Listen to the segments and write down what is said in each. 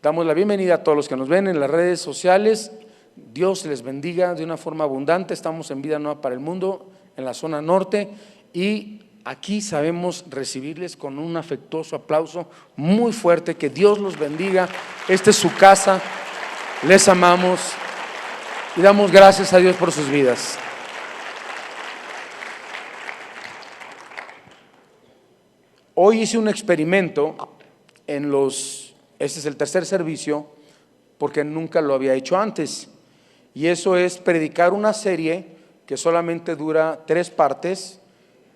Damos la bienvenida a todos los que nos ven en las redes sociales. Dios les bendiga de una forma abundante. Estamos en Vida Nueva para el Mundo, en la zona norte, y aquí sabemos recibirles con un afectuoso aplauso muy fuerte. Que Dios los bendiga. Esta es su casa. Les amamos y damos gracias a Dios por sus vidas. Hoy hice un experimento este es el tercer servicio, porque nunca lo había hecho antes, y eso es predicar una serie que solamente dura 3 partes,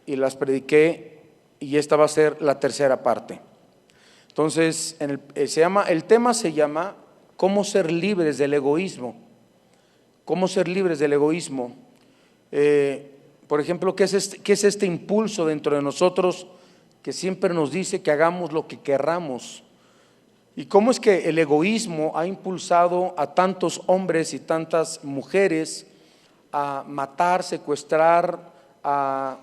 y las prediqué, y esta va a ser la tercera parte. Entonces, el tema se llama ¿cómo ser libres del egoísmo? ¿Cómo ser libres del egoísmo? Por ejemplo, ¿qué es este impulso dentro de nosotros que siempre nos dice que hagamos lo que querramos? ¿Y cómo es que el egoísmo ha impulsado a tantos hombres y tantas mujeres a matar, secuestrar, a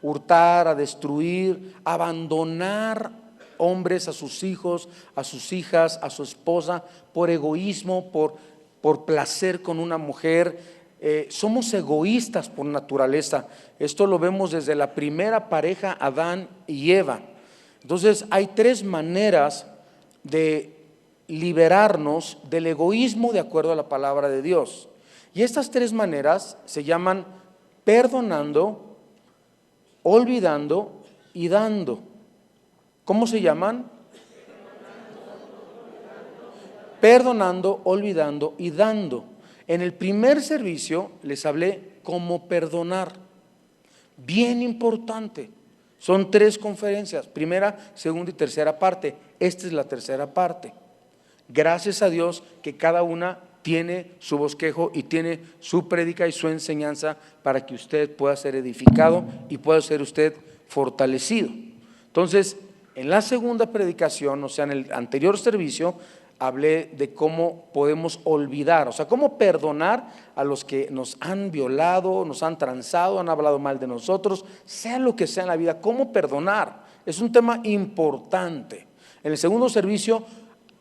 hurtar, a destruir, a abandonar hombres a sus hijos, a sus hijas, a su esposa, por egoísmo, por placer con una mujer? Somos egoístas por naturaleza. Esto lo vemos desde la primera pareja, Adán y Eva. Entonces hay 3 maneras de liberarnos del egoísmo de acuerdo a la palabra de Dios, y estas 3 maneras se llaman perdonando, olvidando y dando. ¿Cómo se llaman? Perdonando, olvidando y dando. En el primer servicio les hablé cómo perdonar, bien importante. Son 3 conferencias, primera, segunda y tercera parte. Esta es la tercera parte. Gracias a Dios que cada una tiene su bosquejo y tiene su prédica y su enseñanza para que usted pueda ser edificado y pueda ser usted fortalecido. Entonces, en la segunda predicación, o sea, en el anterior servicio, hablé de cómo podemos olvidar, o sea, cómo perdonar a los que nos han violado, nos han transado, han hablado mal de nosotros, sea lo que sea en la vida. Cómo perdonar es un tema importante. En el segundo servicio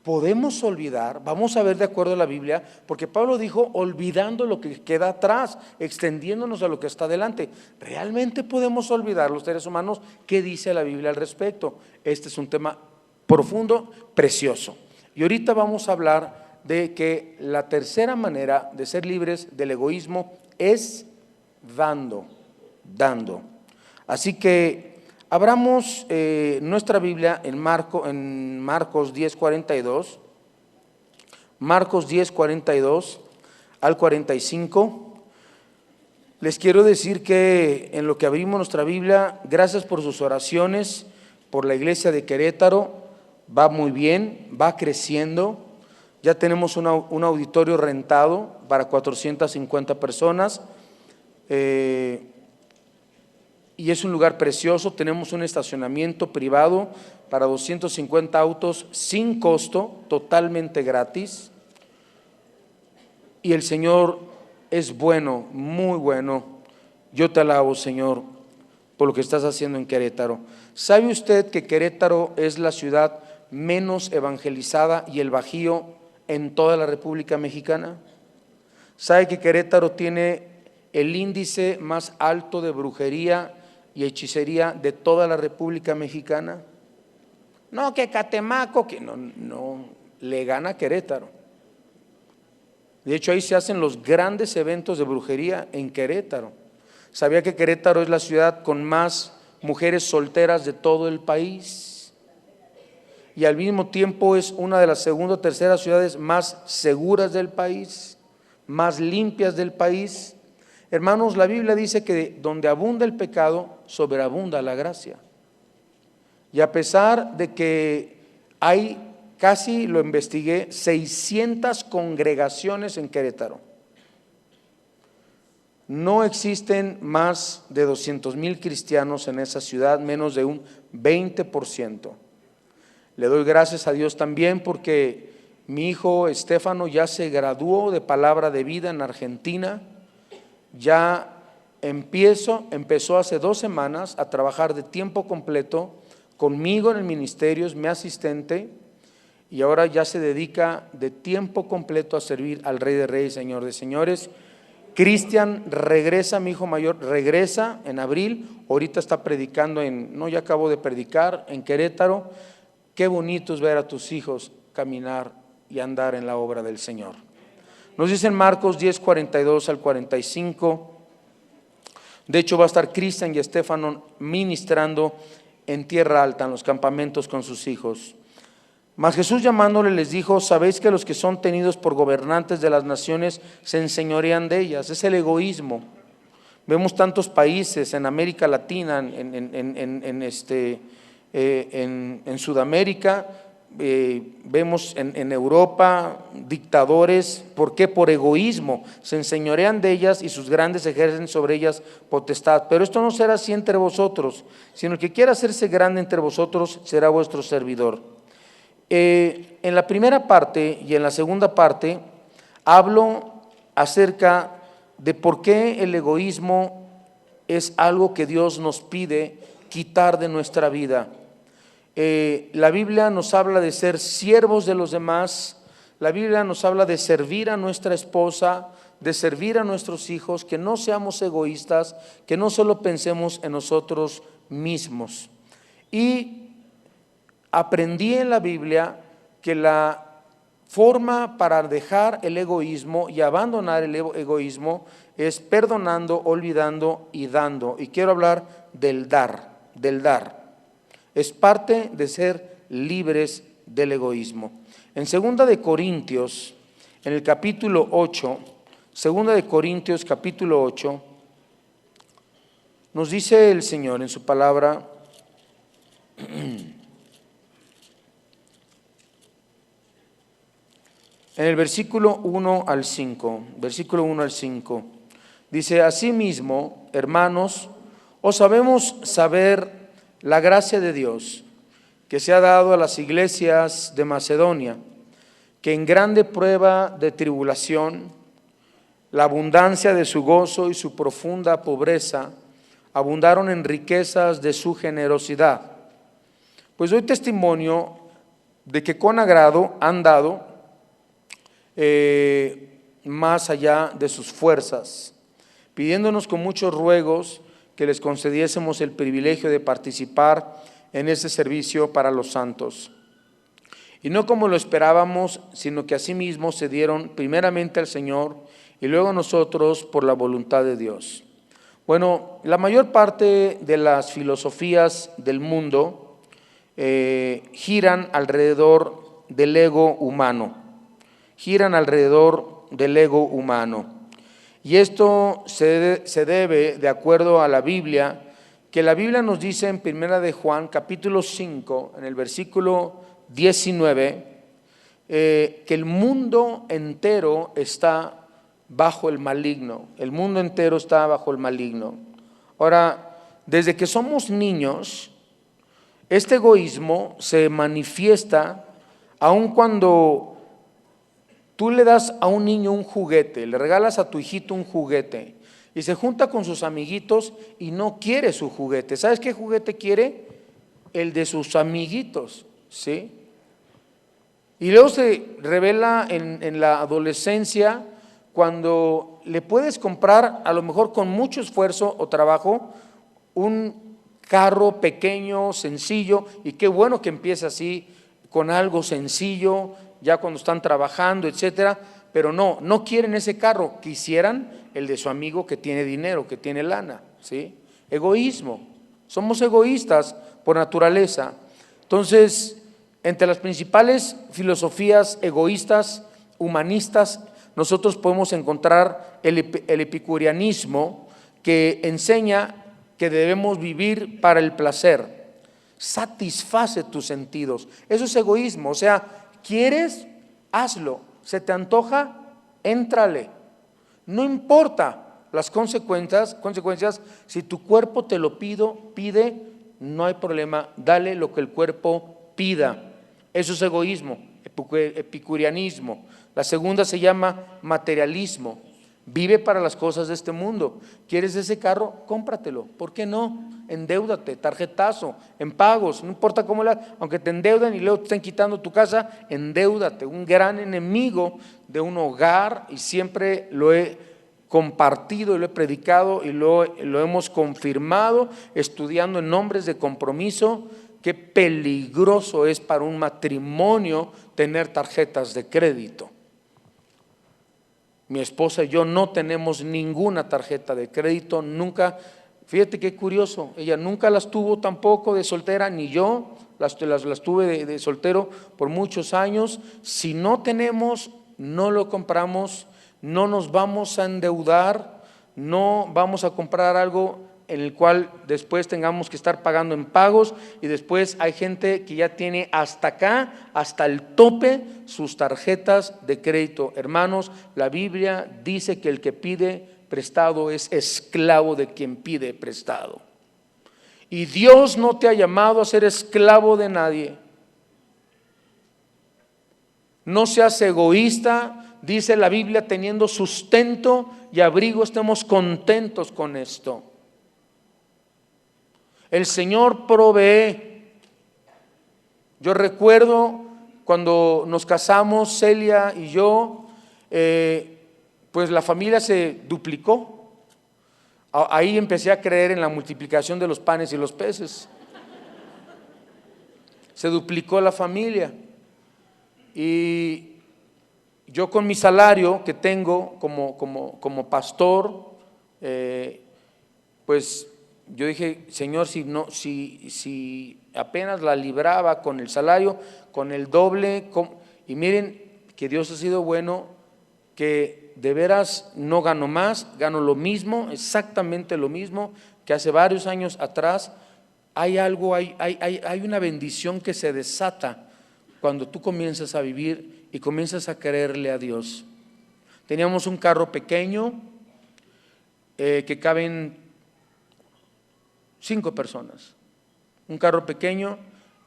podemos olvidar, vamos a ver de acuerdo a la Biblia, porque Pablo dijo olvidando lo que queda atrás, extendiéndonos a lo que está adelante. ¿Realmente podemos olvidar los seres humanos? ¿Qué dice la Biblia al respecto? Este es un tema profundo, precioso. Y ahorita vamos a hablar de que la tercera manera de ser libres del egoísmo es dando. Así que abramos nuestra Biblia en Marcos 10:42, Marcos 10:42 al 45. Les quiero decir que en lo que abrimos nuestra Biblia, gracias por sus oraciones, por la iglesia de Querétaro. Va muy bien, va creciendo. Ya tenemos un auditorio rentado para 450 personas, y es un lugar precioso. Tenemos un estacionamiento privado para 250 autos sin costo, totalmente gratis. Y el Señor es bueno, muy bueno. Yo te alabo, Señor, por lo que estás haciendo en Querétaro. ¿Sabe usted que Querétaro es la ciudad menos evangelizada y el Bajío en toda la República Mexicana? ¿Sabe que Querétaro tiene el índice más alto de brujería y hechicería de toda la República Mexicana? No, que Catemaco, que no, le gana Querétaro. De hecho, ahí se hacen los grandes eventos de brujería en Querétaro. ¿Sabía que Querétaro es la ciudad con más mujeres solteras de todo el país? Y al mismo tiempo es una de las segunda o tercera ciudades más seguras del país, más limpias del país. Hermanos, la Biblia dice que donde abunda el pecado, sobreabunda la gracia. Y a pesar de que hay, casi lo investigué, 600 congregaciones en Querétaro, no existen más de 200,000 cristianos en esa ciudad, menos de un 20%. Le doy gracias a Dios también porque mi hijo Estefano ya se graduó de Palabra de Vida en Argentina. Ya empezó hace 2 semanas a trabajar de tiempo completo conmigo en el ministerio, es mi asistente, y ahora ya se dedica de tiempo completo a servir al Rey de Reyes, Señor de Señores. Cristian regresa, mi hijo mayor regresa en abril, ahorita está predicando ya acabo de predicar en Querétaro. Qué bonito es ver a tus hijos caminar y andar en la obra del Señor. Nos dicen Marcos 10, 42 al 45. De hecho va a estar Cristian y Estefano ministrando en Tierra Alta, en los campamentos con sus hijos. Mas Jesús llamándole les dijo: sabéis que los que son tenidos por gobernantes de las naciones se enseñorean de ellas. Es el egoísmo. Vemos tantos países en América Latina, en Sudamérica, vemos en Europa dictadores. ¿Por qué? Por egoísmo. Se enseñorean de ellas y sus grandes ejercen sobre ellas potestad. Pero esto no será así entre vosotros, sino el que quiera hacerse grande entre vosotros será vuestro servidor. En la primera parte y en la segunda parte hablo acerca de por qué el egoísmo es algo que Dios nos pide quitar de nuestra vida. La Biblia nos habla de ser siervos de los demás. La Biblia nos habla de servir a nuestra esposa, de servir a nuestros hijos, que no seamos egoístas, que no solo pensemos en nosotros mismos. Y aprendí en la Biblia que la forma para dejar el egoísmo y abandonar el egoísmo es perdonando, olvidando y dando. Y quiero hablar del dar, Es parte de ser libres del egoísmo. En 2 de Corintios, en el capítulo 8, 2 de Corintios capítulo 8, nos dice el Señor en su palabra, en el versículo 1 al 5, dice: asimismo, hermanos, os sabemos saber la gracia de Dios que se ha dado a las iglesias de Macedonia, que en grande prueba de tribulación, la abundancia de su gozo y su profunda pobreza abundaron en riquezas de su generosidad. Pues doy testimonio de que con agrado han dado más allá de sus fuerzas, pidiéndonos con muchos ruegos que les concediésemos el privilegio de participar en ese servicio para los santos. Y no como lo esperábamos, sino que asimismo se dieron primeramente al Señor y luego a nosotros por la voluntad de Dios. Bueno, la mayor parte de las filosofías del mundo giran alrededor del ego humano. Y esto se debe, de acuerdo a la Biblia, que la Biblia nos dice en 1 de Juan, capítulo 5, en el versículo 19, que el mundo entero está bajo el maligno. El mundo entero está bajo el maligno. Ahora, desde que somos niños, este egoísmo se manifiesta aun cuando tú le das a un niño un juguete, le regalas a tu hijito un juguete y se junta con sus amiguitos y no quiere su juguete. ¿Sabes qué juguete quiere? El de sus amiguitos, ¿sí? Y luego se revela en la adolescencia, cuando le puedes comprar, a lo mejor con mucho esfuerzo o trabajo, un carro pequeño, sencillo, y qué bueno que empiece así, con algo sencillo, ya cuando están trabajando, etcétera, pero no quieren ese carro, quisieran el de su amigo que tiene dinero, que tiene lana, ¿sí? Egoísmo, somos egoístas por naturaleza. Entonces, entre las principales filosofías egoístas, humanistas, nosotros podemos encontrar el epicureanismo, que enseña que debemos vivir para el placer. Satisface tus sentidos. Eso es egoísmo. O sea, ¿quieres? Hazlo. ¿Se te antoja? Éntrale. No importa las consecuencias. Si tu cuerpo te lo pide, no hay problema. Dale lo que el cuerpo pida. Eso es egoísmo, epicureanismo. La segunda se llama materialismo. Vive para las cosas de este mundo. ¿Quieres ese carro? Cómpratelo. ¿Por qué no? Endeúdate, tarjetazo, en pagos, no importa cómo aunque te endeuden y luego te estén quitando tu casa, endeúdate. Un gran enemigo de un hogar, y siempre lo he compartido y lo he predicado y lo hemos confirmado estudiando en nombres de compromiso. Qué peligroso es para un matrimonio tener tarjetas de crédito. Mi esposa y yo no tenemos ninguna tarjeta de crédito, nunca. Fíjate qué curioso, ella nunca las tuvo tampoco de soltera, ni yo las tuve de soltero por muchos años. Si no tenemos, no lo compramos, no nos vamos a endeudar, no vamos a comprar algo en el cual después tengamos que estar pagando en pagos, y después hay gente que ya tiene hasta acá, hasta el tope, sus tarjetas de crédito. Hermanos, la Biblia dice que el que pide prestado es esclavo de quien pide prestado. Y Dios no te ha llamado a ser esclavo de nadie. No seas egoísta, dice la Biblia, teniendo sustento y abrigo, estemos contentos con esto. El Señor provee. Yo recuerdo cuando nos casamos, Celia y yo, pues la familia se duplicó. Ahí empecé a creer en la multiplicación de los panes y los peces. Se duplicó la familia. Y yo, con mi salario que tengo como pastor, pues yo dije, Señor, si apenas la libraba con el salario, con el doble, y miren que Dios ha sido bueno, que de veras no gano más, gano lo mismo, exactamente lo mismo que hace varios años atrás. Hay algo, hay una bendición que se desata cuando tú comienzas a vivir y comienzas a creerle a Dios. Teníamos un carro pequeño que caben 5 personas, un carro pequeño,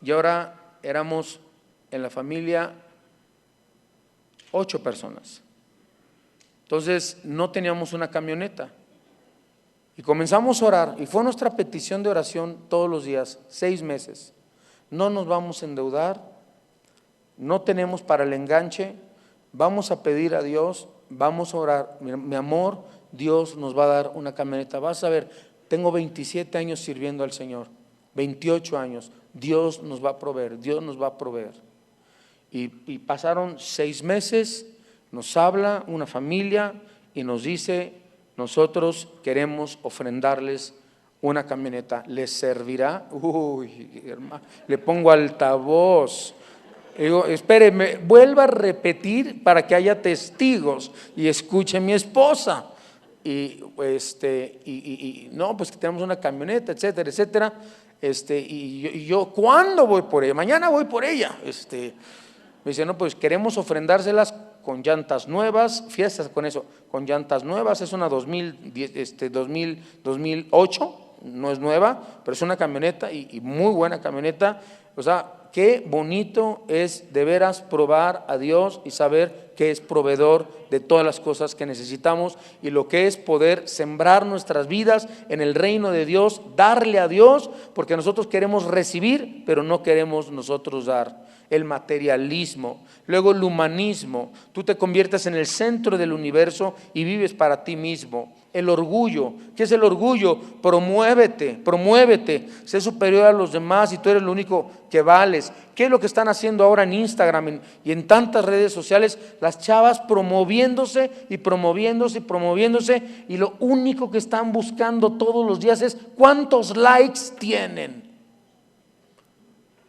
y ahora éramos en la familia 8 personas. Entonces no teníamos una camioneta y comenzamos a orar, y fue nuestra petición de oración todos los días, 6 meses. No nos vamos a endeudar, no tenemos para el enganche, vamos a pedir a Dios, vamos a orar. Mi amor, Dios nos va a dar una camioneta. Vas a ver, tengo 27 años sirviendo al Señor, 28 años, Dios nos va a proveer, Dios nos va a proveer. Y pasaron 6 meses, nos habla una familia y nos dice, nosotros queremos ofrendarles una camioneta, ¿les servirá? Uy, hermano, le pongo altavoz. Digo, espéreme, vuelva a repetir para que haya testigos y escuche mi esposa. Y no, pues que tenemos una camioneta, etcétera, etcétera. Y yo, ¿cuándo voy por ella? Mañana voy por ella. Me dice, no, pues queremos ofrendárselas con llantas nuevas, fiestas con eso, con llantas nuevas. Es una 2008, no es nueva, pero es una camioneta y muy buena camioneta. O sea, qué bonito es de veras probar a Dios y saber que es proveedor de todas las cosas que necesitamos, y lo que es poder sembrar nuestras vidas en el reino de Dios, darle a Dios, porque nosotros queremos recibir, pero no queremos nosotros dar. El materialismo, luego el humanismo, tú te conviertes en el centro del universo y vives para ti mismo. El orgullo, ¿qué es el orgullo? Promuévete, sé superior a los demás y tú eres lo único que vales. ¿Qué es lo que están haciendo ahora en Instagram y en tantas redes sociales? Las chavas promoviéndose, y lo único que están buscando todos los días es cuántos likes tienen.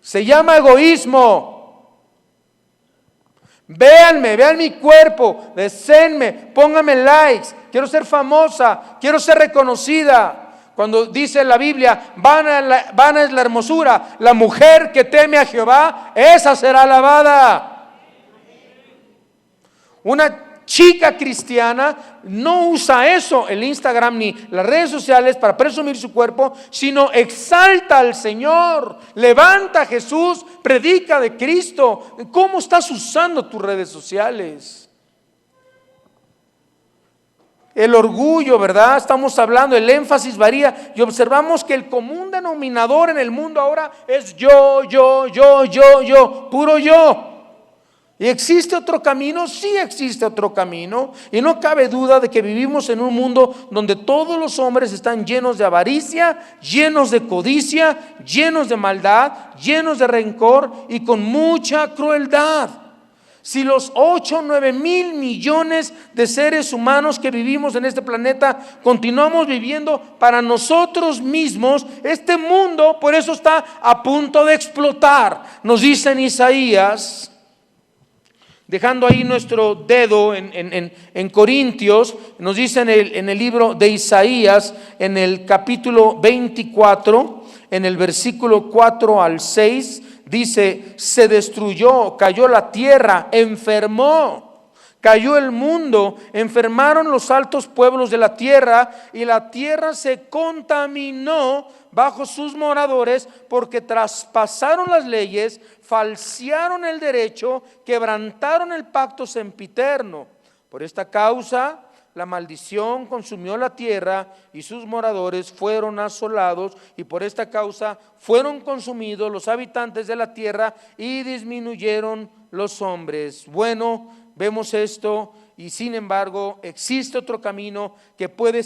Se llama egoísmo. Véanme, vean mi cuerpo, deseenme, pónganme likes, quiero ser famosa, quiero ser reconocida. Cuando dice la Biblia, vana es la hermosura, la mujer que teme a Jehová, esa será alabada. Una chica cristiana no usa eso, el Instagram ni las redes sociales, para presumir su cuerpo, sino exalta al Señor, levanta a Jesús, predica de Cristo. ¿Cómo estás usando tus redes sociales? el orgullo, ¿verdad? Estamos hablando, el énfasis varía y observamos que el común denominador en el mundo ahora es yo, puro yo. ¿Y existe otro camino? Sí existe otro camino, y no cabe duda de que vivimos en un mundo donde todos los hombres están llenos de avaricia, llenos de codicia, llenos de maldad, llenos de rencor y con mucha crueldad. Si los 8 o 9 mil millones de seres humanos que vivimos en este planeta continuamos viviendo para nosotros mismos, este mundo por eso está a punto de explotar. Nos dice en Isaías, dejando ahí nuestro dedo en Corintios, nos dice en el libro de Isaías, en el capítulo 24, en el versículo 4 al 6, dice: se destruyó, cayó la tierra, enfermó, cayó el mundo, enfermaron los altos pueblos de la tierra, y la tierra se contaminó bajo sus moradores, porque traspasaron las leyes, falsearon el derecho, quebrantaron el pacto sempiterno. Por esta causa la maldición consumió la tierra y sus moradores fueron asolados, y por esta causa fueron consumidos los habitantes de la tierra y disminuyeron los hombres. Bueno, vemos esto, y sin embargo existe otro camino que puede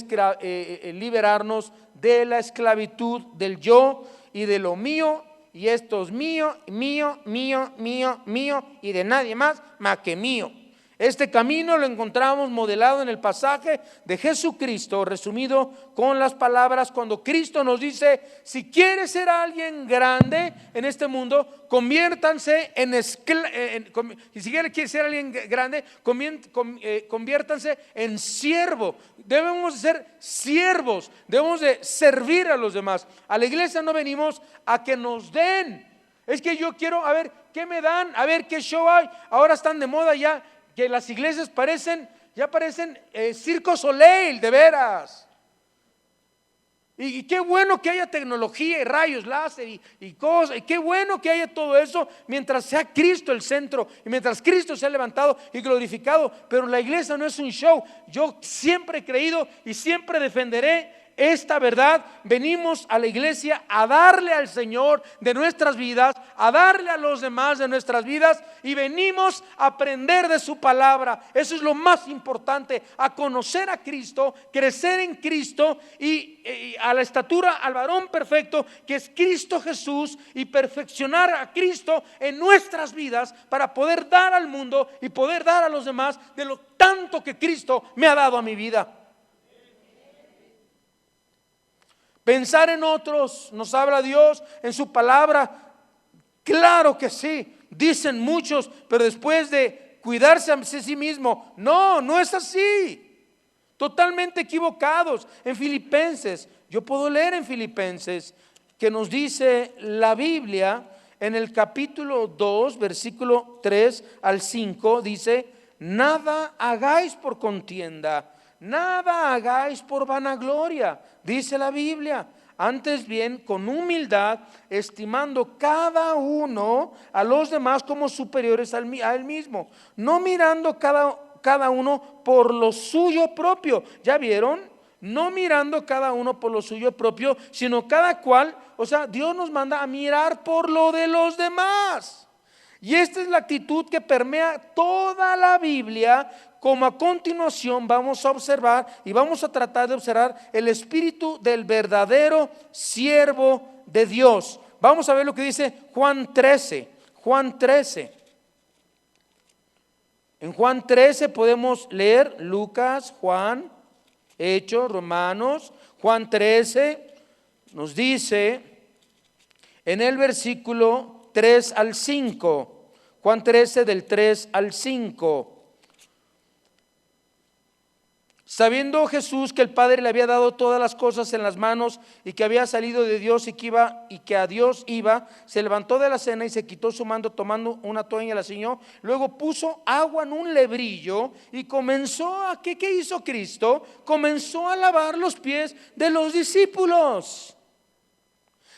liberarnos de la esclavitud del yo y de lo mío, y esto es mío, mío, mío, mío, mío, y de nadie más que mío. Este camino lo encontramos modelado en el pasaje de Jesucristo, resumido con las palabras cuando Cristo nos dice: si quieres ser alguien grande en este mundo, conviértanse si quieres ser alguien grande, conviértanse en siervo. Debemos ser siervos, debemos de servir a los demás. A la iglesia no venimos a que nos den. Es que yo quiero, a ver, ¿qué me dan? A ver, ¿qué show hay? Ahora están de moda ya, que las iglesias parecen Circo Soleil, de veras. Y qué bueno que haya tecnología y rayos láser y cosas, y qué bueno que haya todo eso, mientras sea Cristo el centro y mientras Cristo sea levantado y glorificado. Pero la iglesia no es un show. Yo siempre he creído y siempre defenderé esta verdad. Venimos a la iglesia a darle al Señor de nuestras vidas, a darle a los demás de nuestras vidas, y venimos a aprender de su palabra. Eso es lo más importante, a conocer a Cristo, crecer en Cristo y a la estatura, al varón perfecto que es Cristo Jesús, y perfeccionar a Cristo en nuestras vidas para poder dar al mundo y poder dar a los demás de lo tanto que Cristo me ha dado a mi vida. Pensar en otros, nos habla Dios en su palabra. Claro que sí, dicen muchos, pero después de cuidarse a sí mismo, no es así. Totalmente equivocados. En Filipenses, yo puedo leer en Filipenses que nos dice la Biblia en el capítulo 2, versículo 3 al 5, dice: nada hagáis por contienda, nada hagáis por vanagloria, dice la Biblia, antes bien con humildad, estimando cada uno a los demás como superiores a él mismo, no mirando cada uno por lo suyo propio. ¿Ya vieron? No mirando cada uno por lo suyo propio, sino cada cual, Dios nos manda a mirar por lo de los demás. Y esta es la actitud que permea toda la Biblia, como a continuación vamos a observar y vamos a tratar de observar el espíritu del verdadero siervo de Dios. Vamos a ver lo que dice Juan 13. En Juan 13 podemos leer Lucas, Juan, Hechos, Romanos. Juan 13 nos dice en el versículo 3 al 5. Juan 13 del 3 al 5. Sabiendo Jesús que el Padre le había dado todas las cosas en las manos y que había salido de Dios y que a Dios iba, se levantó de la cena y se quitó su manto, tomando una toalla, la ciñó, luego puso agua en un lebrillo y comenzó a, ¿qué hizo Cristo? Comenzó a lavar los pies de los discípulos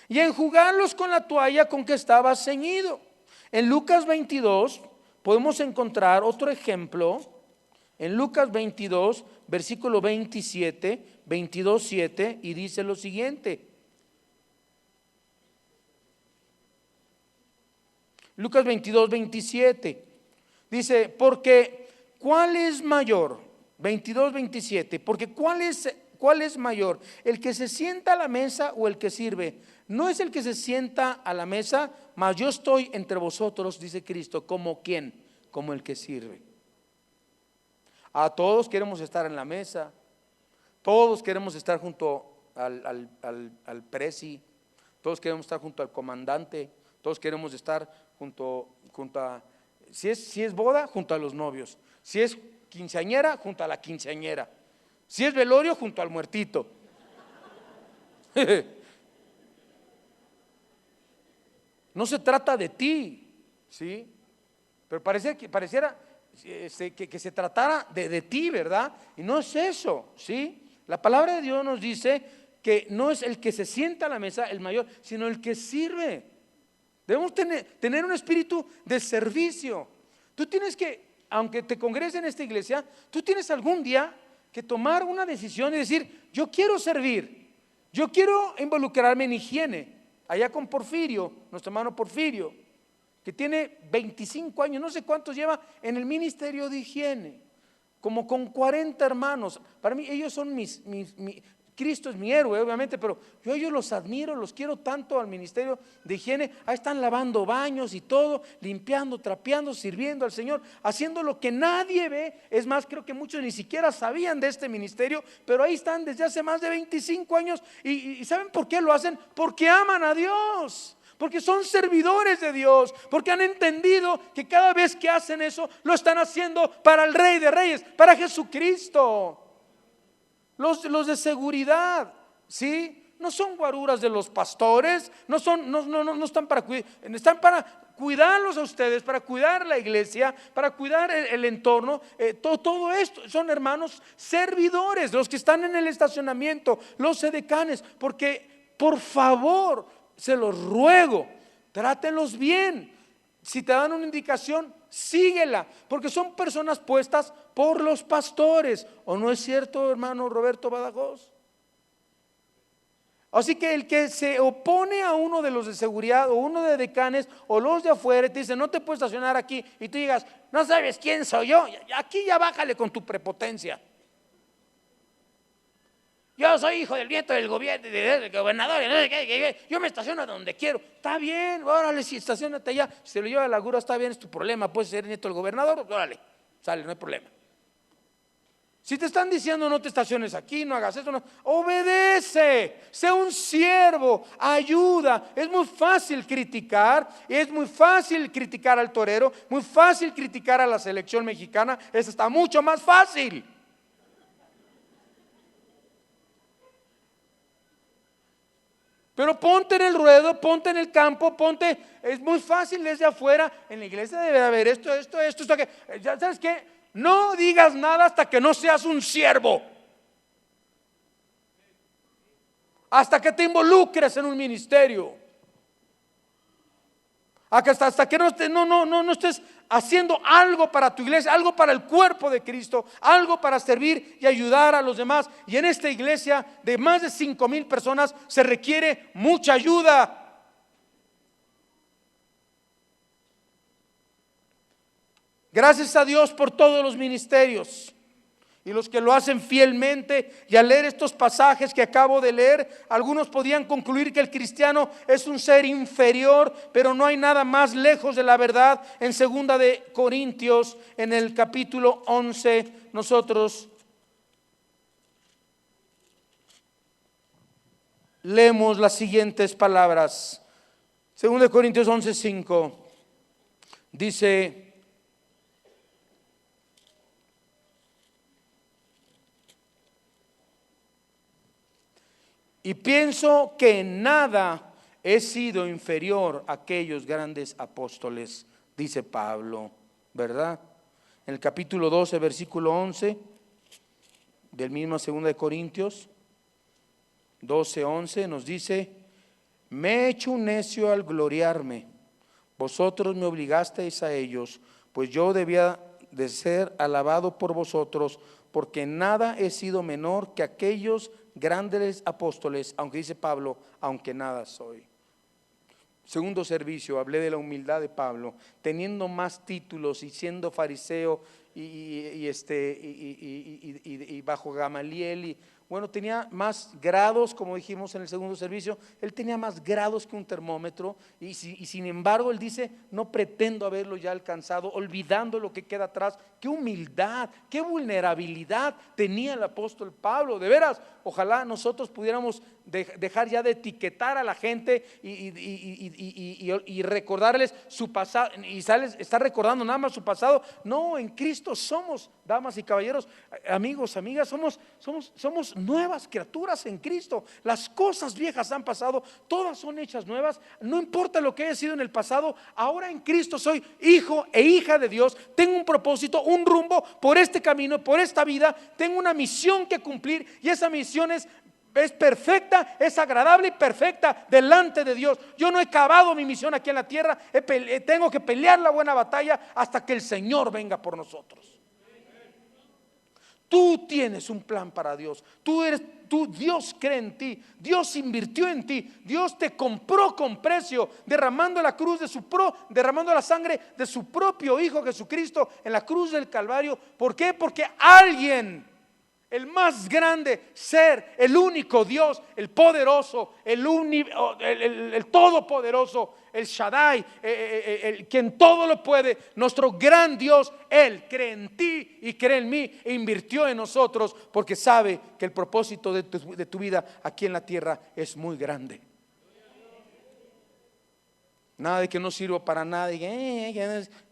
y a enjugarlos con la toalla con que estaba ceñido. En Lucas 22 podemos encontrar otro ejemplo en Lucas 22, versículo 27, 22:7, y dice lo siguiente. Lucas 22, 27. Dice, porque ¿cuál es mayor? 22, 27. Porque ¿cuál es mayor? ¿El que se sienta a la mesa o el que sirve? No es el que se sienta a la mesa, mas yo estoy entre vosotros, dice Cristo, ¿como quién? Como el que sirve. A todos queremos estar en la mesa, todos queremos estar junto al presi, todos queremos estar junto al comandante, todos queremos estar junto a, si es boda, junto a los novios, si es quinceañera, junto a la quinceañera, si es velorio, junto al muertito. No se trata de ti, ¿sí? Pero pareciera que se tratara de ti, ¿verdad? Y no es eso, ¿sí? La palabra de Dios nos dice que no es el que se sienta a la mesa el mayor, sino el que sirve. Debemos tener un espíritu de servicio. Tú tienes que, aunque te congregues en esta iglesia, tú tienes algún día que tomar una decisión y decir, yo quiero servir, yo quiero involucrarme en higiene. Allá con Porfirio, nuestro hermano Porfirio, que tiene 25 años, no sé cuántos lleva en el ministerio de higiene, como con 40 hermanos. Para mí ellos son Cristo es mi héroe, obviamente, pero yo ellos los admiro, los quiero tanto al ministerio de higiene. Ahí están lavando baños y todo, limpiando, trapeando, sirviendo al Señor, haciendo lo que nadie ve. Es más, creo que muchos ni siquiera sabían de este ministerio, pero ahí están desde hace más de 25 años. ¿Y saben por qué lo hacen? Porque aman a Dios, porque son servidores de Dios, porque han entendido que cada vez que hacen eso, lo están haciendo para el Rey de Reyes, para Jesucristo. Los de seguridad, ¿sí? No son guaruras de los pastores, no están están para cuidarlos a ustedes, para cuidar la iglesia, para cuidar el entorno. Todo esto son hermanos servidores, los que están en el estacionamiento, los edecanes, porque por favor, se los ruego, trátenlos bien. Si te dan una indicación, síguela, porque son personas puestas por los pastores. ¿O no es cierto, hermano Roberto Badajoz? Así que el que se opone a uno de los de seguridad o uno de decanes o los de afuera y te dice no te puedes estacionar aquí, y tú digas no sabes quién soy yo, aquí ya bájale con tu prepotencia. Yo soy hijo del nieto del gobernador, yo me estaciono donde quiero. Está bien, órale, si estacionate allá. Si se lo lleva a la grúa, está bien, es tu problema. Puedes ser nieto del gobernador, órale, sale, no hay problema. Si te están diciendo no te estaciones aquí, no hagas eso, no, obedece, sé un siervo, ayuda. Es muy fácil criticar, es muy fácil criticar al torero, muy fácil criticar a la selección mexicana, eso está mucho más fácil. Pero ponte en el ruedo, ponte en el campo, es muy fácil desde afuera. En la iglesia debe haber esto, que, ¿sabes qué? No digas nada hasta que no seas un siervo. Hasta que te involucres en un ministerio. Hasta que no estés haciendo algo para tu iglesia, algo para el cuerpo de Cristo, algo para servir y ayudar a los demás. Y en esta iglesia de más de 5,000 personas se requiere mucha ayuda. Gracias a Dios por todos los ministerios y los que lo hacen fielmente. Y al leer estos pasajes que acabo de leer, algunos podían concluir que el cristiano es un ser inferior, pero no hay nada más lejos de la verdad. En 2 de Corintios, en el capítulo 11, nosotros leemos las siguientes palabras. 2 de Corintios 11:5 dice: y pienso que en nada he sido inferior a aquellos grandes apóstoles, dice Pablo, ¿verdad? En el capítulo 12, versículo 11 del mismo 2 de Corintios 12:11 nos dice: me he hecho un necio al gloriarme, vosotros me obligasteis a ellos, pues yo debía de ser alabado por vosotros, porque nada he sido menor que aquellos grandes apóstoles, aunque dice Pablo, aunque nada soy. Segundo servicio, hablé de la humildad de Pablo, teniendo más títulos y siendo fariseo y bajo Gamaliel, y bueno, tenía más grados, como dijimos en el segundo servicio, él tenía más grados que un termómetro, y sin embargo él dice, no pretendo haberlo ya alcanzado, olvidando lo que queda atrás. Qué humildad, qué vulnerabilidad tenía el apóstol Pablo. De veras, ojalá nosotros pudiéramos dejar ya de etiquetar a la gente y recordarles su pasado, y está recordando nada más su pasado. No, en Cristo somos, damas y caballeros, amigos, amigas, somos nuevas criaturas en Cristo. Las cosas viejas han pasado, todas son hechas nuevas. No importa lo que haya sido en el pasado, ahora en Cristo soy hijo e hija de Dios. Tengo un propósito, un rumbo por este camino, por esta vida. Tengo una misión que cumplir, y esa misión es perfecta, es agradable y perfecta delante de Dios. Yo no he acabado mi misión aquí en la tierra, tengo que pelear la buena batalla hasta que el Señor venga por nosotros. Tú tienes un plan para Dios. Dios cree en ti. Dios invirtió en ti. Dios te compró con precio, derramando derramando la sangre de su propio Hijo Jesucristo en la cruz del Calvario. ¿Por qué? Porque alguien, el más grande ser, el único Dios, el poderoso, el todopoderoso, el Shaddai, el quien todo lo puede, nuestro gran Dios, Él cree en ti y cree en mí, e invirtió en nosotros, porque sabe que el propósito de tu vida aquí en la tierra es muy grande. Nada de que no sirva para nada.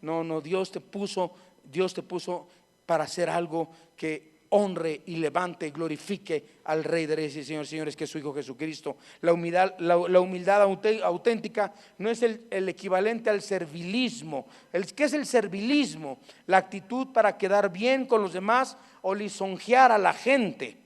No, Dios te puso para hacer algo que honre y levante y glorifique al Rey de Reyes y Señores, que es su Hijo Jesucristo. La humildad auténtica no es el equivalente al servilismo. ¿Qué es el servilismo? La actitud para quedar bien con los demás o lisonjear a la gente.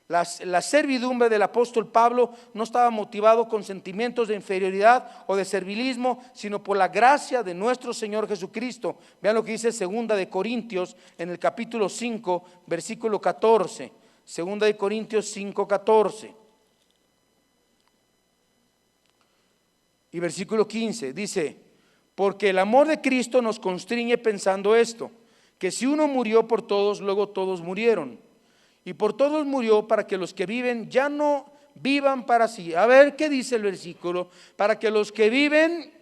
La servidumbre del apóstol Pablo no estaba motivado con sentimientos de inferioridad o de servilismo, sino por la gracia de nuestro Señor Jesucristo. Vean lo que dice Segunda de Corintios en el capítulo 5, versículo 14. Segunda de Corintios 5, 14. Y versículo 15 dice: porque el amor de Cristo nos constriñe pensando esto, que si uno murió por todos, luego todos murieron. Y por todos murió, para que los que viven ya no vivan para sí. A ver, ¿qué dice el versículo? Para que los que viven,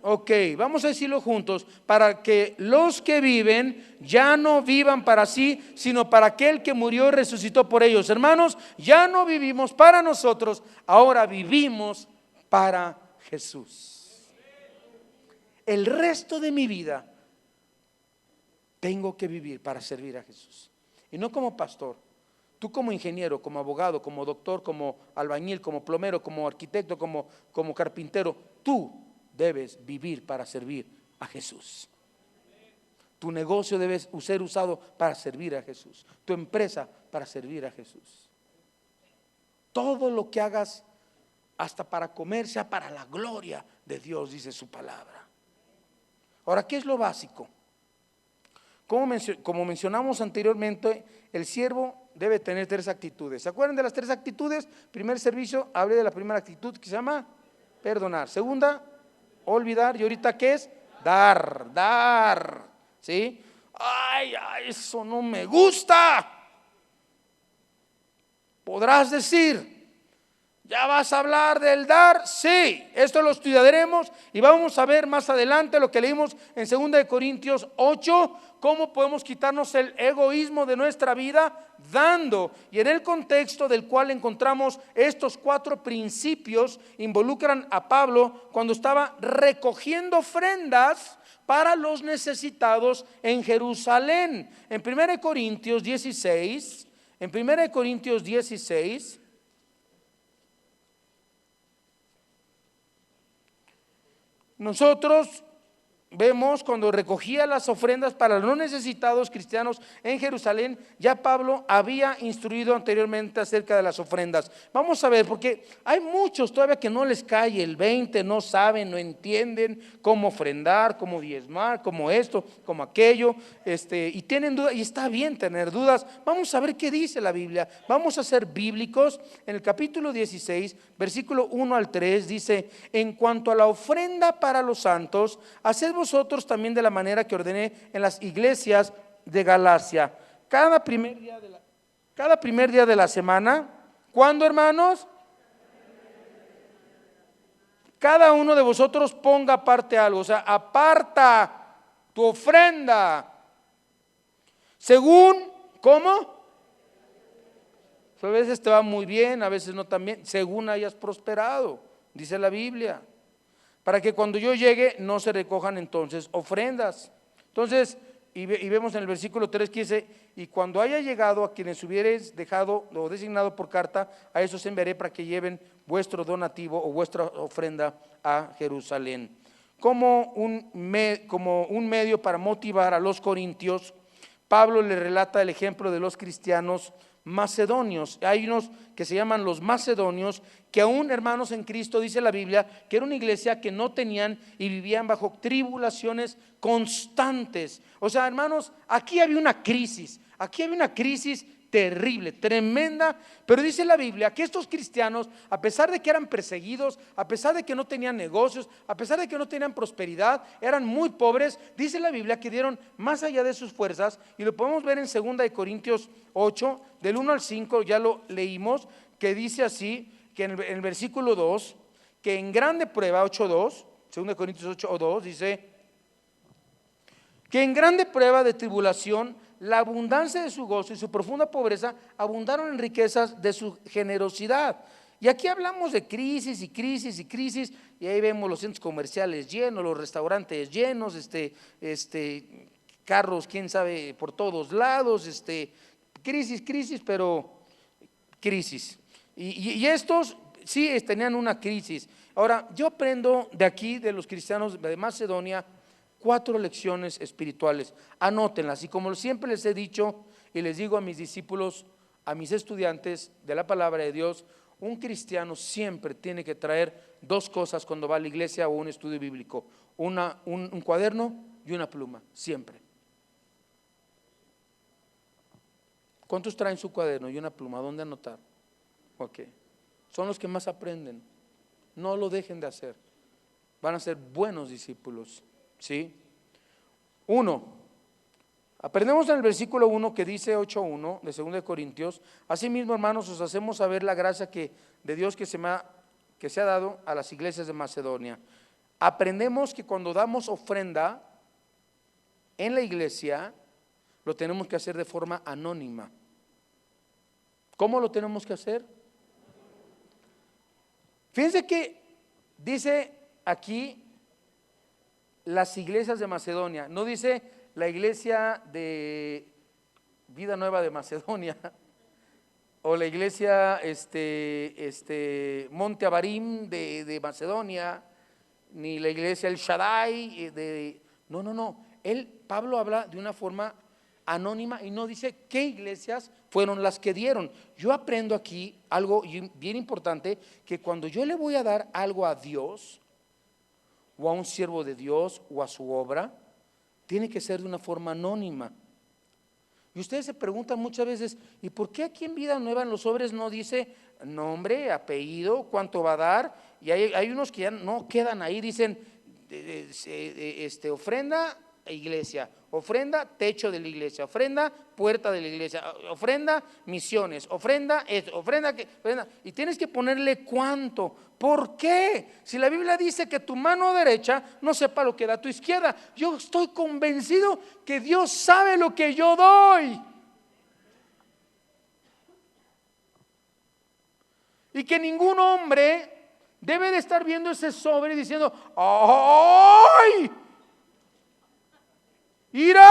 ok, vamos a decirlo juntos. Para que los que viven ya no vivan para sí, sino para aquel que murió y resucitó por ellos. Hermanos, ya no vivimos para nosotros, ahora vivimos para Jesús. El resto de mi vida tengo que vivir para servir a Jesús. Y no como pastor, tú como ingeniero, como abogado, como doctor, como albañil, como plomero, como arquitecto, como carpintero, tú debes vivir para servir a Jesús. Tu negocio debe ser usado para servir a Jesús, tu empresa para servir a Jesús. Todo lo que hagas, hasta para comer, sea para la gloria de Dios, dice su palabra. Ahora, ¿qué es lo básico? Como mencionamos anteriormente, el siervo debe tener 3 actitudes. ¿Se acuerdan de las 3 actitudes? Primer servicio, hablé de la primera actitud, que se llama perdonar. Segunda, olvidar. Y ahorita, ¿qué es? Dar. ¿Sí? Ay, eso no me gusta. Podrás decir: ¿ya vas a hablar del dar? Sí, esto lo estudiaremos y vamos a ver más adelante lo que leímos en 2 Corintios 8, cómo podemos quitarnos el egoísmo de nuestra vida dando. Y en el contexto del cual encontramos estos 4 principios, involucran a Pablo cuando estaba recogiendo ofrendas para los necesitados en Jerusalén. En 1 Corintios 16, nosotros vemos cuando recogía las ofrendas para los no necesitados cristianos en Jerusalén, ya Pablo había instruido anteriormente acerca de las ofrendas. Vamos a ver, porque hay muchos todavía que no les cae el 20, no saben, no entienden cómo ofrendar, cómo diezmar, cómo esto, cómo aquello, y tienen dudas, y está bien tener dudas. Vamos a ver qué dice la Biblia. Vamos a ser bíblicos. En el capítulo 16, versículo 1 al 3 dice: en cuanto a la ofrenda para los santos, haced vosotros también de la manera que ordené en las iglesias de Galacia. Cada primer día de la semana. ¿Cuándo, hermanos? Cada uno de vosotros ponga aparte algo, o sea, aparta tu ofrenda. Según, ¿cómo? A veces te va muy bien, a veces no tan bien, según hayas prosperado, dice la Biblia, para que cuando yo llegue no se recojan entonces ofrendas. Entonces, y vemos en el versículo 3 que dice: y cuando haya llegado a quienes hubiereis dejado o designado por carta, a esos enviaré para que lleven vuestro donativo o vuestra ofrenda a Jerusalén. Como un medio para motivar a los corintios, Pablo le relata el ejemplo de los cristianos macedonios. Hay unos que se llaman los macedonios, que aún, hermanos en Cristo, dice la Biblia, que era una iglesia que no tenían y vivían bajo tribulaciones constantes. O sea, hermanos, aquí había una crisis terrible, tremenda, pero dice la Biblia que estos cristianos, a pesar de que eran perseguidos, a pesar de que no tenían negocios, a pesar de que no tenían prosperidad, eran muy pobres, dice la Biblia que dieron más allá de sus fuerzas, y lo podemos ver en 2 de Corintios 8, del 1 al 5, ya lo leímos, que dice así, que en el versículo 2, que en grande prueba, 8:2, 2 de Corintios 8:2, dice que en grande prueba de tribulación, la abundancia de su gozo y su profunda pobreza abundaron en riquezas de su generosidad. Y aquí hablamos de crisis y crisis y crisis, y ahí vemos los centros comerciales llenos, los restaurantes llenos, carros, quién sabe, por todos lados, crisis, pero crisis. Y estos sí tenían una crisis. Ahora, yo aprendo de aquí, de los cristianos de Macedonia, 4 lecciones espirituales. Anótenlas, y como siempre les he dicho y les digo a mis discípulos, a mis estudiantes de la palabra de Dios, un cristiano siempre tiene que traer 2 cosas cuando va a la iglesia o un estudio bíblico: un cuaderno y una pluma, siempre. ¿Cuántos traen su cuaderno y una pluma? ¿Dónde anotar? Ok, son los que más aprenden. No lo dejen de hacer, van a ser buenos discípulos. ¿Sí? 1. Aprendemos en el versículo 1 que dice 8:1 de 2 de Corintios: asimismo, hermanos, os hacemos saber la gracia de Dios que se ha dado a las iglesias de Macedonia. Aprendemos que cuando damos ofrenda en la iglesia, lo tenemos que hacer de forma anónima. ¿Cómo lo tenemos que hacer? Fíjense que dice aquí las iglesias de Macedonia, no dice la iglesia de Vida Nueva de Macedonia o la iglesia Monte Abarim de Macedonia, ni la iglesia El Shaddai no. Pablo habla de una forma anónima y no dice qué iglesias fueron las que dieron. Yo aprendo aquí algo bien importante, que cuando yo le voy a dar algo a Dios o a un siervo de Dios o a su obra, tiene que ser de una forma anónima. Y ustedes se preguntan muchas veces: ¿y por qué aquí en Vida Nueva en los sobres no dice nombre, apellido, cuánto va a dar? Y hay unos que ya no quedan ahí, dicen ofrenda iglesia, ofrenda techo de la iglesia, ofrenda puerta de la iglesia, ofrenda misiones, ofrenda esto, ofrenda y tienes que ponerle cuánto. ¿Por qué? Si la Biblia dice que tu mano derecha no sepa lo que da tu izquierda. Yo estoy convencido que Dios sabe lo que yo doy, y que ningún hombre debe de estar viendo ese sobre y diciendo: ¡ay! ¡Ira!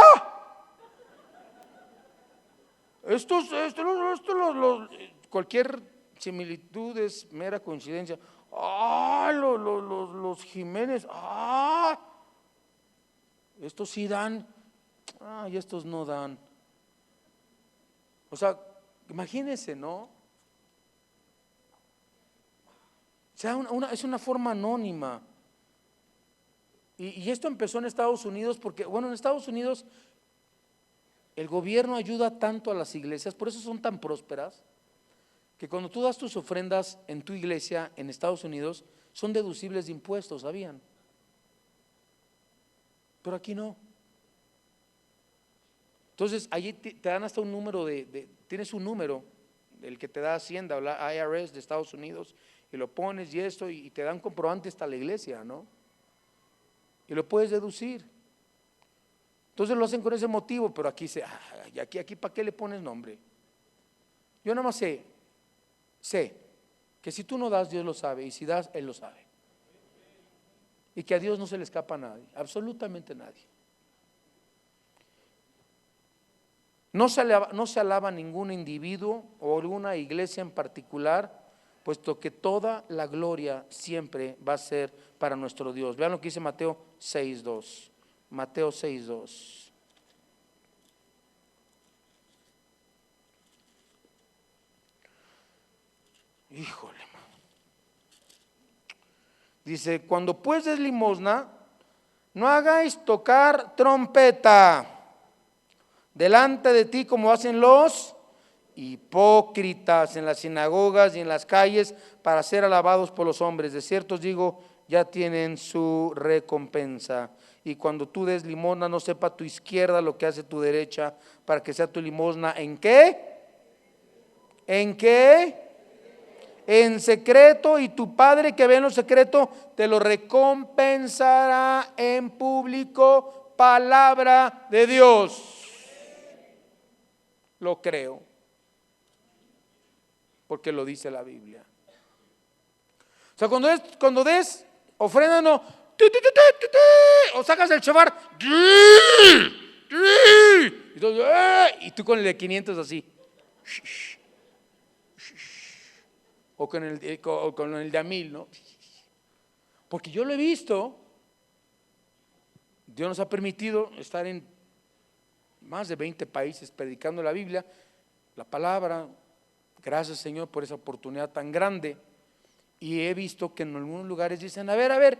Cualquier similitud es mera coincidencia. ¡Ah! Los Jiménez. ¡Ah! estos sí dan, y estos no dan. O sea, imagínense, ¿no? O sea, es una forma anónima. Y esto empezó en Estados Unidos porque, bueno, en Estados Unidos el gobierno ayuda tanto a las iglesias, por eso son tan prósperas, que cuando tú das tus ofrendas en tu iglesia en Estados Unidos, son deducibles de impuestos, ¿sabían? Pero aquí no. Entonces, allí te dan hasta un número tienes un número, el que te da Hacienda o la IRS de Estados Unidos, y lo pones y esto, y te dan comprobante hasta la iglesia, ¿no? Y lo puedes deducir. Entonces lo hacen con ese motivo, pero aquí aquí ¿para qué le pones nombre? Yo nada más sé que si tú no das, Dios lo sabe, y si das, Él lo sabe. Y que a Dios no se le escapa a nadie, absolutamente nadie. No se alaba ningún individuo o alguna iglesia en particular, puesto que toda la gloria siempre va a ser para nuestro Dios. Vean lo que dice Mateo 6:2. Mateo 6:2. Híjole. Dice, cuando pues des limosna, no hagáis tocar trompeta delante de ti como hacen los hipócritas en las sinagogas y en las calles para ser alabados por los hombres. De cierto os digo, ya tienen su recompensa. Y cuando tú des limosna, no sepa tu izquierda lo que hace tu derecha, para que sea tu limosna ¿en qué? ¿En qué? En secreto, y tu Padre que ve en lo secreto te lo recompensará en público. Palabra de Dios. Lo creo, porque lo dice la Biblia. O sea, cuando des ofrenda, no, o sacas el shofar, y tú con el de 500 así, o con el de a 1000, ¿no? Porque yo lo he visto. Dios nos ha permitido estar en más de 20 países predicando la Biblia, la palabra. Gracias, Señor, por esa oportunidad tan grande. Y he visto que en algunos lugares dicen, a ver,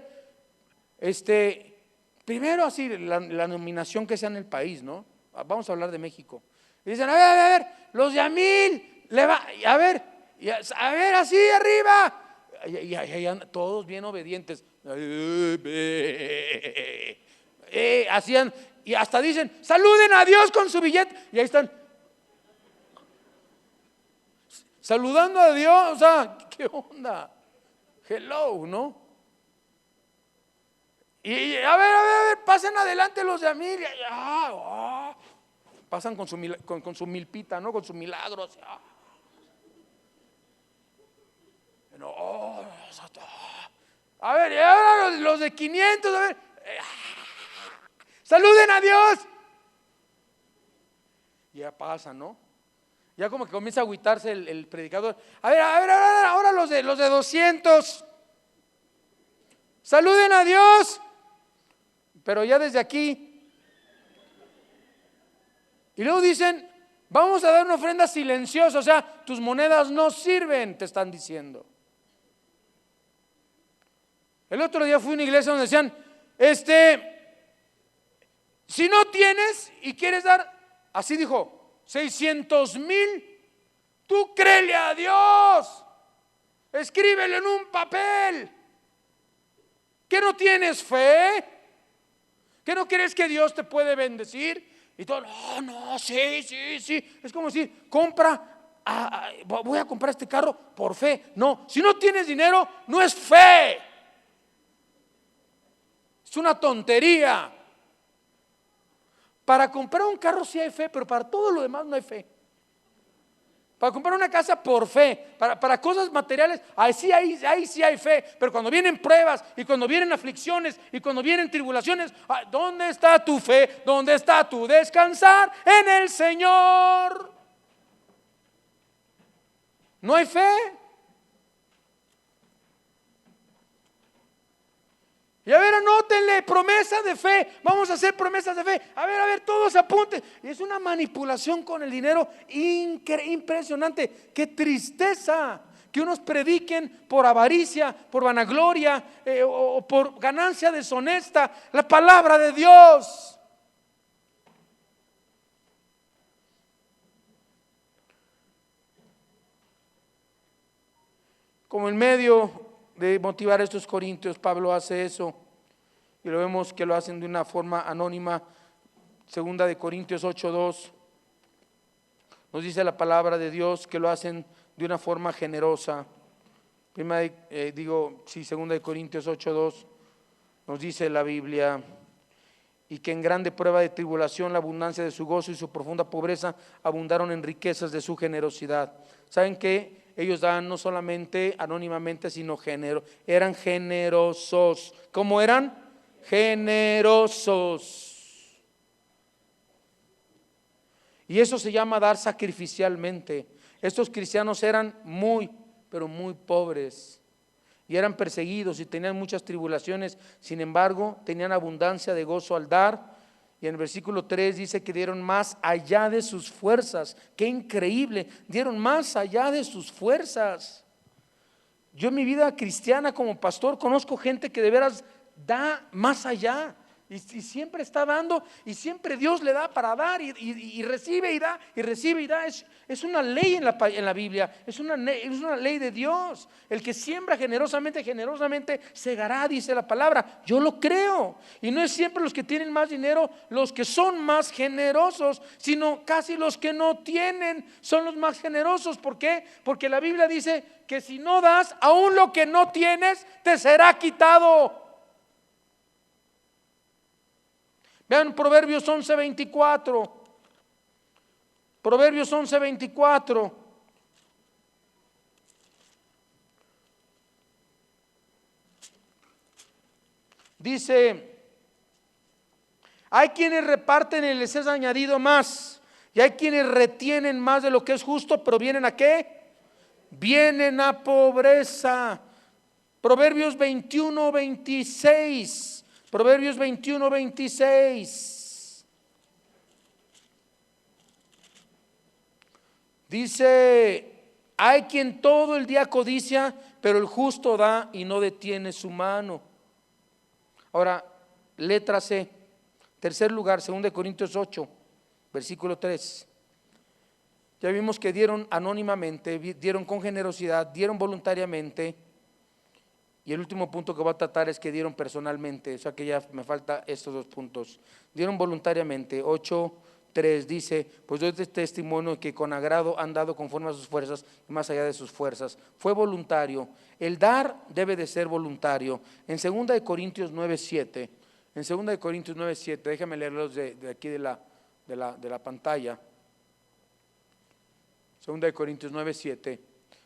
primero así la nominación que sea en el país, ¿no? Vamos a hablar de México. Y dicen, a ver, los de a 1000, a ver, así arriba. Y todos bien obedientes. Hacían, y hasta dicen, saluden a Dios con su billete. Y ahí están saludando a Dios. O sea, ¿qué onda? Hello, ¿no? Y a ver, pasen adelante los de a 1000. Pasan con su milpita, ¿no? Con su milagro. No, a ver, y ahora los de 500, a ver, saluden a Dios. Y ya pasa, ¿no? Ya como que comienza a agüitarse el predicador. A ver, ahora los de 200, saluden a Dios. Pero ya desde aquí. Y luego dicen, vamos a dar una ofrenda silenciosa, o sea, tus monedas no sirven, te están diciendo. El otro día fui a una iglesia donde decían, si no tienes y quieres dar, así dijo, 600,000, tú créele a Dios, escríbelo en un papel. ¿Qué no tienes fe? ¿Qué no crees que Dios te puede bendecir? Y todo, no, sí. Es como decir, voy a comprar este carro por fe. No, si no tienes dinero, no es fe. Es una tontería. Para comprar un carro sí hay fe, pero para todo lo demás no hay fe. Para comprar una casa por fe, para cosas materiales, ahí sí hay fe. Pero cuando vienen pruebas y cuando vienen aflicciones y cuando vienen tribulaciones, ¿dónde está tu fe? ¿Dónde está tu descansar en el Señor? No hay fe. Y a ver, anótenle, promesa de fe. Vamos a hacer promesas de fe. A ver, todos apunten. Y es una manipulación con el dinero impresionante. Qué tristeza que unos prediquen por avaricia, por vanagloria, o por ganancia deshonesta la palabra de Dios. Como en medio de motivar a estos corintios, Pablo hace eso, y lo vemos que lo hacen de una forma anónima. Segunda de Corintios 8:2 nos dice la palabra de Dios que lo hacen de una forma generosa. Segunda de Corintios 8:2 nos dice la Biblia: y que en grande prueba de tribulación la abundancia de su gozo y su profunda pobreza abundaron en riquezas de su generosidad. ¿Saben qué? Ellos daban no solamente anónimamente, sino eran generosos. ¿Cómo eran? Generosos. Y eso se llama dar sacrificialmente. Estos cristianos eran pero muy pobres, y eran perseguidos y tenían muchas tribulaciones. Sin embargo, tenían abundancia de gozo al dar. Y en el versículo 3 dice que dieron más allá de sus fuerzas. Qué increíble, dieron más allá de sus fuerzas. Yo en mi vida cristiana como pastor conozco gente que de veras da más allá, y siempre está dando, y siempre Dios le da para dar, y recibe y da, y recibe y da. Es una ley en la Biblia, es una ley de Dios. El que siembra generosamente segará, dice la palabra. Yo lo creo. Y no es siempre los que tienen más dinero los que son más generosos, sino casi los que no tienen son los más generosos. ¿Por qué? Porque la Biblia dice que si no das, aún lo que no tienes te será quitado. Vean Proverbios 11:24. Proverbios 11:24. Dice: hay quienes reparten y les es añadido más, y hay quienes retienen más de lo que es justo, pero ¿vienen a qué? Vienen a pobreza. Proverbios 21:26. Proverbios 21:26 dice: hay quien todo el día codicia, pero el justo da y no detiene su mano. Ahora, letra C, tercer lugar, 2 Corintios 8, versículo 3. Ya vimos que dieron anónimamente, dieron con generosidad, dieron voluntariamente. Y el último punto que voy a tratar es que dieron personalmente. O sea que ya me falta estos dos puntos. Dieron voluntariamente. 8:3 dice: pues doy testimonio que con agrado han dado conforme a sus fuerzas y más allá de sus fuerzas. Fue voluntario. El dar debe de ser voluntario. En 2 Corintios 9:7, déjame leerlos de aquí de la pantalla. 2 Corintios 9:7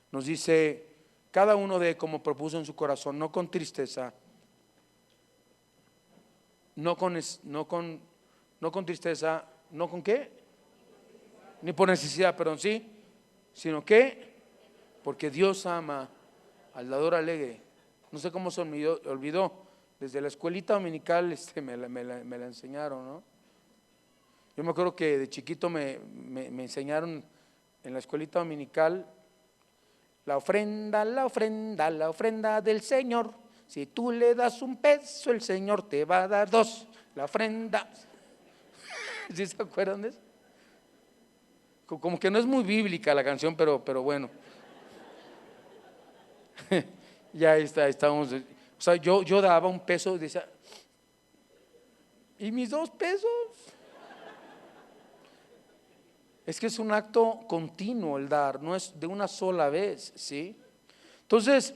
nos dice: cada uno dé como propuso en su corazón, no con tristeza, no con tristeza, ¿no con qué? Ni por necesidad, perdón, sí, sino que porque Dios ama al dador alegre. No sé cómo se me olvidó, desde la escuelita dominical me la enseñaron, ¿no? Yo me acuerdo que de chiquito me enseñaron en la escuelita dominical: la ofrenda del Señor. Si tú le das $1, el Señor te va a dar 2. La ofrenda. ¿Sí se acuerdan de eso? Como que no es muy bíblica la canción, pero bueno. Ya estábamos. O sea, yo daba $1 y decía: ¿y mis $2? Es que es un acto continuo el dar, no es de una sola vez, ¿sí? Entonces,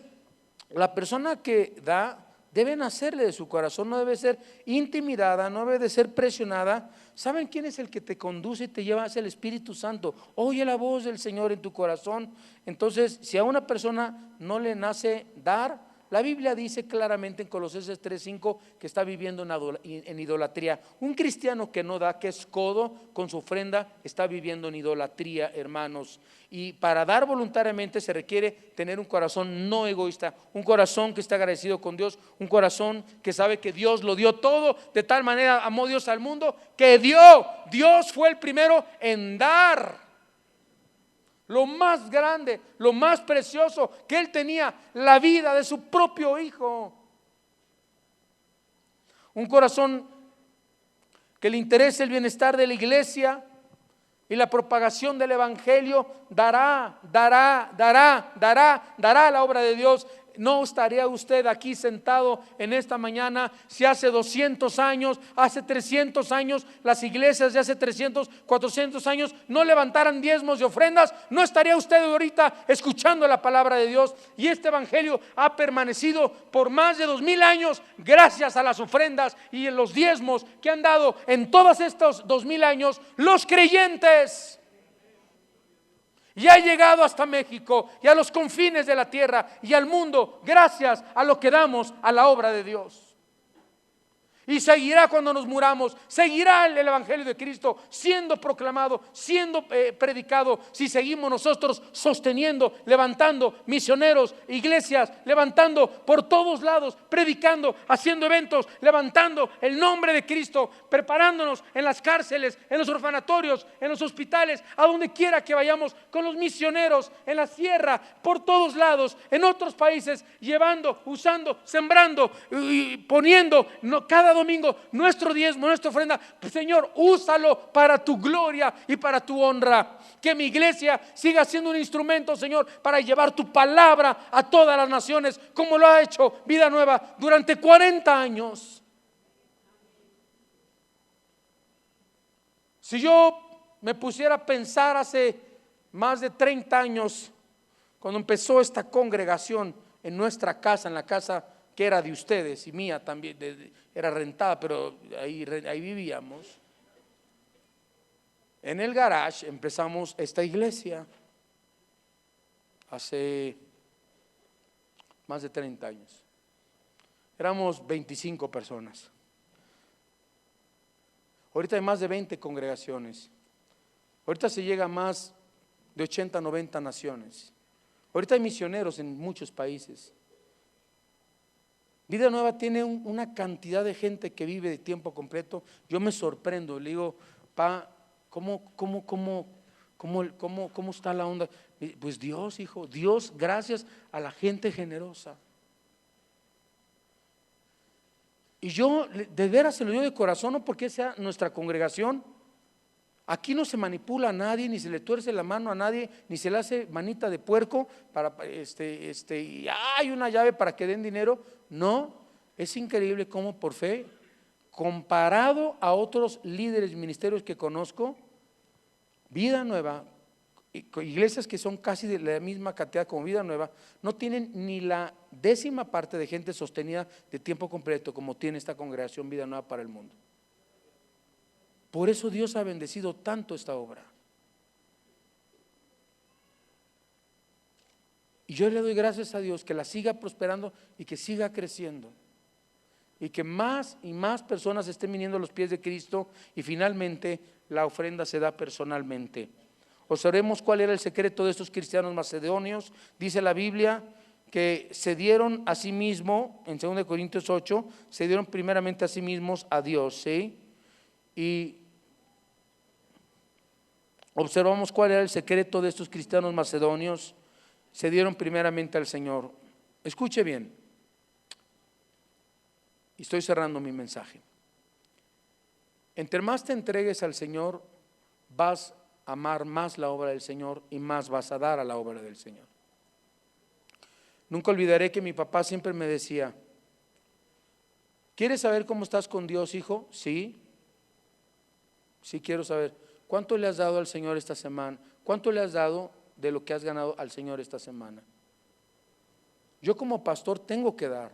la persona que da debe nacerle de su corazón, no debe ser intimidada, no debe de ser presionada. ¿Saben quién es el que te conduce y te lleva? Es el Espíritu Santo. Oye la voz del Señor en tu corazón. Entonces, si a una persona no le nace dar, La Biblia dice claramente en Colosenses 3:5 que está viviendo en idolatría. Un cristiano que no da, que es codo con su ofrenda, está viviendo en idolatría, hermanos. Y para dar voluntariamente se requiere tener un corazón no egoísta, un corazón que está agradecido con Dios, un corazón que sabe que Dios lo dio todo. De tal manera amó Dios al mundo que dio. Dios fue el primero en dar lo más grande, lo más precioso que Él tenía, la vida de su propio Hijo. Un corazón que le interese el bienestar de la iglesia y la propagación del evangelio, dará la obra de Dios. No estaría usted aquí sentado en esta mañana si hace 200 años, hace 300 años, las iglesias de hace 300, 400 años no levantaran diezmos y ofrendas. No estaría usted ahorita escuchando la palabra de Dios. Y este evangelio ha permanecido por más de 2000 años gracias a las ofrendas y en los diezmos que han dado en todos estos 2000 años los creyentes. Y ha llegado hasta México y a los confines de la tierra y al mundo gracias a lo que damos a la obra de Dios. Y seguirá cuando nos muramos, seguirá el evangelio de Cristo siendo proclamado, siendo predicado, si seguimos nosotros sosteniendo, levantando misioneros, iglesias, levantando por todos lados, predicando, haciendo eventos, levantando el nombre de Cristo, preparándonos en las cárceles, en los orfanatorios, en los hospitales, a donde quiera que vayamos, con los misioneros, en la sierra, por todos lados, en otros países, llevando, usando, sembrando y poniendo cada domingo nuestro diezmo, nuestra ofrenda. Señor, úsalo para tu gloria y para tu honra. Que mi iglesia siga siendo un instrumento, Señor, para llevar tu palabra a todas las naciones, como lo ha hecho Vida Nueva durante 40 años. Si yo me pusiera a pensar hace más de 30 años, cuando empezó esta congregación en nuestra casa, en la casa que era de ustedes y mía también, era rentada, pero ahí vivíamos. En el garage empezamos esta iglesia hace más de 30 años. Éramos 25 personas. Ahorita hay más de 20 congregaciones. Ahorita se llega a más de 80, 90 naciones. Ahorita hay misioneros en muchos países. Vida Nueva tiene una cantidad de gente que vive de tiempo completo. Yo me sorprendo, le digo, pa, ¿cómo está la onda? Pues Dios, hijo, Dios, gracias a la gente generosa. Y yo de veras se lo digo de corazón, no porque sea nuestra congregación. Aquí no se manipula a nadie, ni se le tuerce la mano a nadie, ni se le hace manita de puerco para y hay una llave para que den dinero. No, es increíble cómo por fe, comparado a otros líderes ministerios que conozco, Vida Nueva, iglesias que son casi de la misma cantidad como Vida Nueva, no tienen ni la 10ª parte de gente sostenida de tiempo completo como tiene esta congregación Vida Nueva para el mundo. Por eso Dios ha bendecido tanto esta obra. Y yo le doy gracias a Dios que la siga prosperando y que siga creciendo. Y que más y más personas estén viniendo a los pies de Cristo y finalmente la ofrenda se da personalmente. Observemos cuál era el secreto de estos cristianos macedonios. Dice la Biblia que se dieron a sí mismos, en 2 Corintios 8, se dieron primeramente a sí mismos a Dios, ¿sí? Y observamos cuál era el secreto de estos cristianos macedonios. Se dieron primeramente al Señor. Escuche bien. Y estoy cerrando mi mensaje. Entre más te entregues al Señor, vas a amar más la obra del Señor y más vas a dar a la obra del Señor. Nunca olvidaré que mi papá siempre me decía: ¿quieres saber cómo estás con Dios, hijo? Sí. Sí quiero saber. ¿Cuánto le has dado al Señor esta semana? ¿Cuánto le has dado de lo que has ganado al Señor esta semana? Yo como pastor tengo que dar.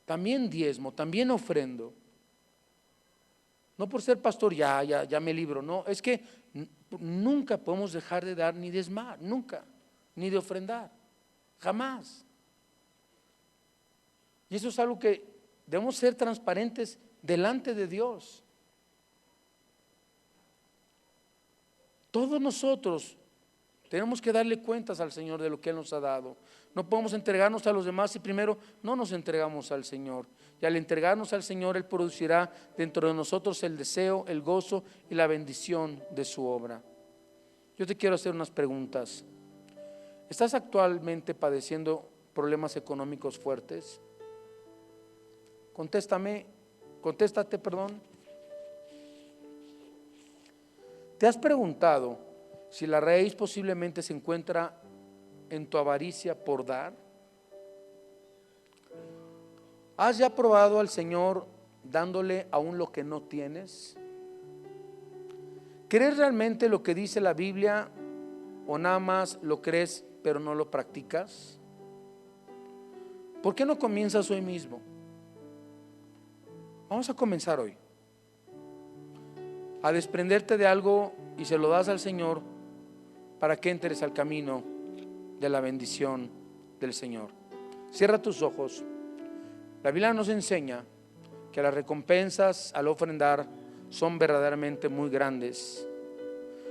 También diezmo, también ofrendo. No por ser pastor ya me libro, no, es que nunca podemos dejar de dar ni diezmar, nunca, ni de ofrendar, jamás. Y eso es algo que debemos ser transparentes delante de Dios. Todos nosotros tenemos que darle cuentas al Señor de lo que Él nos ha dado. No podemos entregarnos a los demás si primero no nos entregamos al Señor. Y al entregarnos al Señor, Él producirá dentro de nosotros el deseo, el gozo y la bendición de su obra. Yo te quiero hacer unas preguntas. ¿Estás actualmente padeciendo problemas económicos fuertes? Contéstate. ¿Te has preguntado si la raíz posiblemente se encuentra en tu avaricia por dar? ¿Has ya probado al Señor dándole aún lo que no tienes? ¿Crees realmente lo que dice la Biblia o nada más lo crees pero no lo practicas? ¿Por qué no comienzas hoy mismo? Vamos a comenzar hoy a desprenderte de algo y se lo das al Señor para que entres al camino de la bendición del Señor. Cierra tus ojos. La Biblia nos enseña que las recompensas al ofrendar son verdaderamente muy grandes.